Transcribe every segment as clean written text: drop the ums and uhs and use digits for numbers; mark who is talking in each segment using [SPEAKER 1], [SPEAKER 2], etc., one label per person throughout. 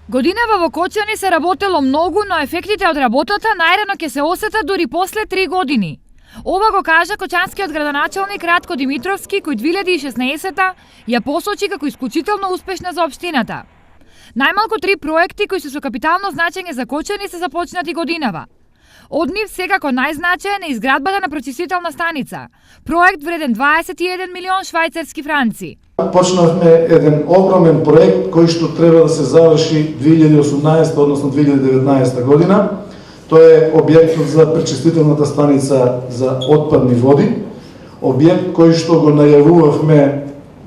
[SPEAKER 1] Годинава во Кочани се работело многу, но ефектите од работата најрано ќе се осетат дури после 3 години. Ова го кажа кочанскиот градоначалник Ратко Димитровски, кој 2016 ја посочи како исклучително успешна за општината. Најмалку 3 проекти кои се со капитално значење за Кочани се започнати годинава. Од нив секако најзначаен е изградбата на пречистителна станица, проект вреден 21 милион швајцарски франци.
[SPEAKER 2] Почнавме еден огромен проект кој што треба да се заврши 2018, односно 2019 година. Тоа е објектот за пречистителната станица за отпадни води, објект кој што го најавувавме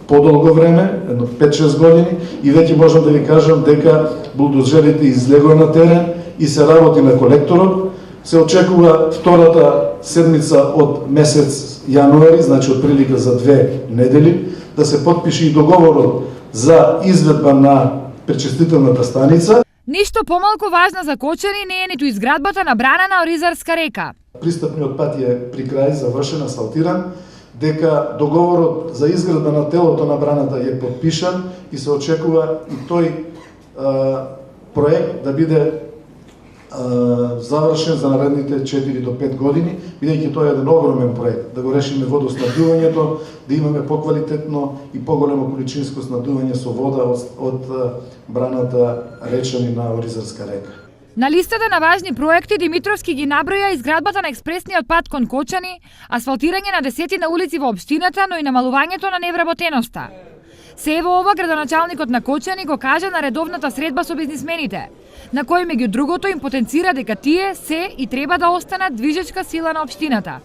[SPEAKER 2] подолго време, едно 5-6 години, и веќе можам да ви кажам дека булдозерите излегоа на терен и се работи на колекторот. Се очекува втората седмица од месец јануари, значи од прилика за 2 недели, да се потпише и договорот за изведба на пречистителната станица.
[SPEAKER 1] Ништо помалку важно за Кочани не е ниту изградбата на брана на Оризарска река.
[SPEAKER 2] Пристапниот пат е при крај, завршен, асфалтиран, дека договорот за изградба на телото на браната е потпишан и се очекува и тој проект да биде завршен за наредните 4 до 5 години, бидејќи тоа е еден огромен проект, да го решиме водоснабдувањето, да имаме поквалитетно и поголемо количинско снабдување со вода од браната Речани на Оризарска река.
[SPEAKER 1] На листата на важни проекти Димитровски ги наброја изградбата на експресниот пат кон Кочани, асфалтирање на десетина улици во општината, но и намалувањето на невработеноста. Се ево ова градоначалникот на Кочани го кажа на редовната средба со бизнисмените, на кој меѓу другото им потенцира дека тие се и треба да останат движечка сила на општината.